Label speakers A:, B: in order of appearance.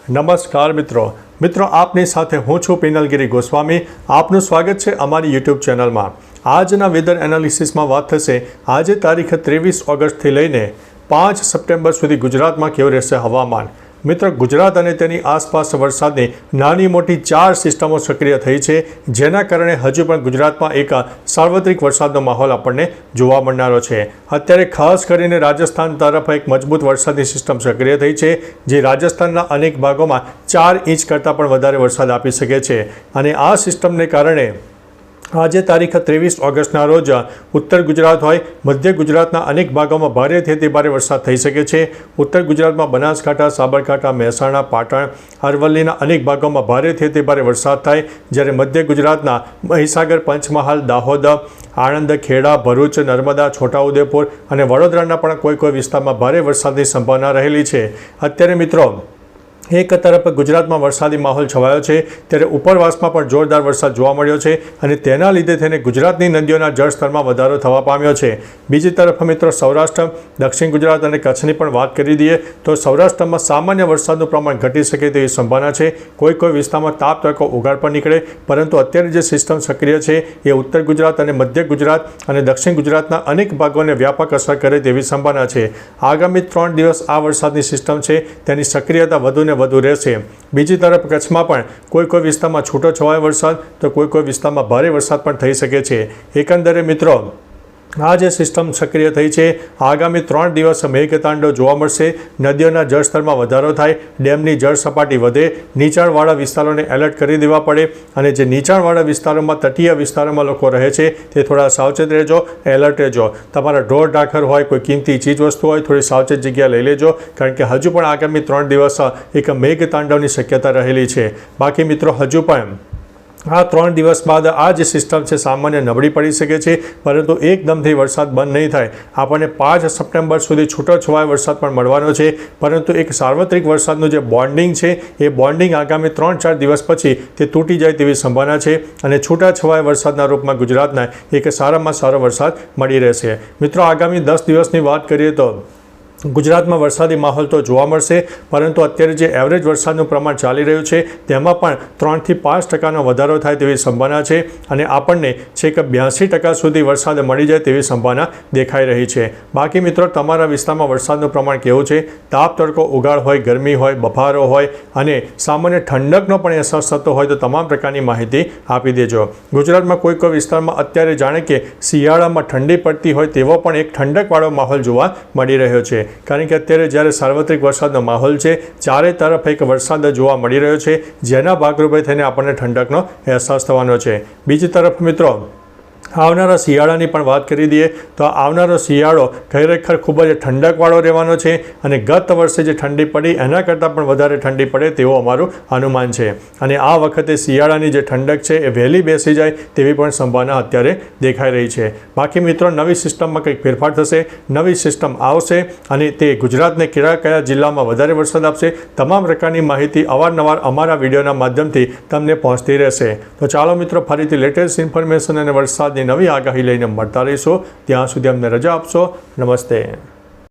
A: નમસ્કાર મિત્રો આપની સાથે હું છું પિનલગીરી ગોસ્વામી। આપનું સ્વાગત છે અમારી યુટ્યુબ ચેનલમાં। આજના વેધર એનાલિસિસમાં વાત થશે આજે તારીખ 23 ઓગસ્ટથી લઈને 5 સપ્ટેમ્બર સુધી ગુજરાતમાં કેવું રહેશે હવામાન। મિત્રો, ગુજરાત અને તેની આસપાસ વરસાદની નાની મોટી 4 સિસ્ટમો સક્રિય થઈ છે, જેના કારણે હજુ પણ ગુજરાતમાં એક સાર્વત્રિક વરસાદનો માહોલ આપણને જોવા મળનારો છે। અત્યારે ખાસ કરીને રાજસ્થાન તરફ એક મજબૂત વરસાદની સિસ્ટમ સક્રિય થઈ છે, જે રાજસ્થાનના અનેક ભાગોમાં 4 ઇંચ કરતાં પણ વધારે વરસાદ આપી શકે છે। અને આ સિસ્ટમને કારણે આજે તારીખ 23 ઓગસ્ટના રોજ ઉત્તર ગુજરાત હોય મધ્ય ગુજરાતના અનેક ભાગોમાં ભારેથી અતિ ભારે વરસાદ થઈ શકે છે। ઉત્તર ગુજરાતમાં બનાસકાંઠા, સાબરકાંઠા, મહેસાણા, પાટણ, અરવલ્લીના અનેક ભાગોમાં ભારેથી અતિ ભારે વરસાદ થાય, જ્યારે મધ્ય ગુજરાતના મહીસાગર, પંચમહાલ, દાહોદ, આણંદ, ખેડા, ભરૂચ, નર્મદા, છોટાઉદેપુર અને વડોદરાના પણ કોઈ વિસ્તારમાં ભારે વરસાદની સંભાવના રહેલી છે। અત્યારે મિત્રો એક તરફ ગુજરાતમાં વરસાદી માહોલ છવાયો છે, ત્યારે ઉપરવાસમાં પણ જોરદાર વરસાદ જોવા મળ્યો છે અને તેના લીધે થઈને ગુજરાતની નદીઓના જળસ્તરમાં વધારો થવા પામ્યો છે। બીજી તરફ મિત્રો સૌરાષ્ટ્ર, દક્ષિણ ગુજરાત અને કચ્છની પણ વાત કરી દઈએ તો સૌરાષ્ટ્રમાં સામાન્ય વરસાદનું પ્રમાણ ઘટી શકે તેવી સંભાવના છે। કોઈ વિસ્તારમાં તાપ તડકો ઉઘાડ પર નીકળે, પરંતુ અત્યારે જે સિસ્ટમ સક્રિય છે એ ઉત્તર ગુજરાત અને મધ્ય ગુજરાત અને દક્ષિણ ગુજરાતના અનેક ભાગોને વ્યાપક અસર કરે તેવી સંભાવના છે। આગામી 3 દિવસ આ વરસાદની સિસ્ટમ છે તેની સક્રિયતા વધુ રહેશે। બીજી તરફ કચ્છમાં પણ કોઈ વિસ્તારમાં છૂટો છવાયો વરસાદ તો કોઈ વિસ્તારમાં ભારે વરસાદ પણ થઈ શકે છે। એકંદરે મિત્રો આ જે સિસ્ટમ સક્રિય થઈ છે, આગામી 3 દિવસ મેઘતાંડવ જોવા મળશે। નદીઓના જળસ્તરમાં વધારો થાય, ડેમની જળ સપાટી વધે, નીચાણવાળા વિસ્તારોને એલર્ટ કરી દેવા પડે અને જે નીચાણવાળા વિસ્તારોમાં, તટીય વિસ્તારોમાં લોકો રહે છે તે થોડા સાવચેત રહેજો, એલર્ટ રહેજો। તમારા ઢોર ઢાંખર હોય, કોઈ કિંમતી ચીજવસ્તુ હોય, થોડી સાવચેત જગ્યા લઈ લેજો, કારણ કે હજુ પણ આગામી 3 દિવસ એક મેઘતાંડવની શક્યતા રહેલી છે। બાકી મિત્રો હજુ પણ આ 3 દિવસ બાદ આ જે સિસ્ટમ છે સામાન્ય નબળી પડી શકે છે, પરંતુ એકદમથી વરસાદ બંધ નહીં થાય। આપણને 5 સપ્ટેમ્બર સુધી છૂટો છવાયો વરસાદ પણ મળવાનો છે, પરંતુ એક સાર્વત્રિક વરસાદનું જે બોન્ડિંગ છે એ બોન્ડિંગ આગામી 3-4 દિવસ પછી તે તૂટી જાય તેવી સંભાવના છે અને છૂટા છવાયા વરસાદના રૂપમાં ગુજરાતના એક સારામાં સારો વરસાદ મળી રહેશે। મિત્રો, આગામી 10 દિવસની વાત કરીએ તો ગુજરાતમાં વરસાદી માહોલ તો જોવા મળશે, પરંતુ અત્યારે જે એવરેજ વરસાદનું પ્રમાણ ચાલી રહ્યું છે તેમાં પણ 3થી 5% વધારો થાય તેવી સંભાવના છે અને આપણને છેક 82% સુધી વરસાદ મળી જાય તેવી સંભાવના દેખાઈ રહી છે। બાકી મિત્રો, તમારા વિસ્તારમાં વરસાદનું પ્રમાણ કેવું છે? તાપ તડકો ઉઘાડ હોય, ગરમી હોય, બફારો હોય અને સામાન્ય ઠંડકનો પણ અહેસાસ થતો હોય તો તમામ પ્રકારની માહિતી આપી દેજો। ગુજરાતમાં કોઈ વિસ્તારમાં અત્યારે જાણે કે શિયાળામાં ઠંડી પડતી હોય તેવો પણ એક ઠંડકવાળો માહોલ જોવા મળી રહ્યો છે, કારણ કે અત્યારે જ્યારે સાર્વત્રિક વરસાદનો માહોલ છે, ચારે તરફ એક વરસાદ જોવા મળી રહ્યો છે, જેના ભાગરૂપે થઈને આપણને ઠંડકનો અહેસાસ થવાનો છે। બીજી તરફ મિત્રો આવનારા શિયાળાની પણ વાત કરી દઈએ તો આવનારો શિયાળો ખરેખર ખૂબ જ ઠંડકવાળો રહેવાનો છે અને ગત વર્ષે જે ઠંડી પડી એના કરતાં પણ વધારે ઠંડી પડે તેવું અમારું અનુમાન છે અને આ વખતે શિયાળાની જે ઠંડક છે એ વહેલી બેસી જાય તેવી પણ સંભાવના અત્યારે દેખાઈ રહી છે। બાકી મિત્રો, નવી સિસ્ટમમાં કંઈક ફેરફાર થશે, નવી સિસ્ટમ આવશે અને તે ગુજરાતને કયા જિલ્લામાં વધારે વરસાદ આપશે, તમામ પ્રકારની માહિતી અવારનવાર અમારા વિડીયોના માધ્યમથી તમને પહોંચતી રહેશે। તો ચાલો મિત્રો, ફરીથી લેટેસ્ટ ઇન્ફોર્મેશન અને વરસાદની નવી આગાહી લઈને મળતા રહીશું। ત્યાં સુધી અમને રજા આપશો। નમસ્તે।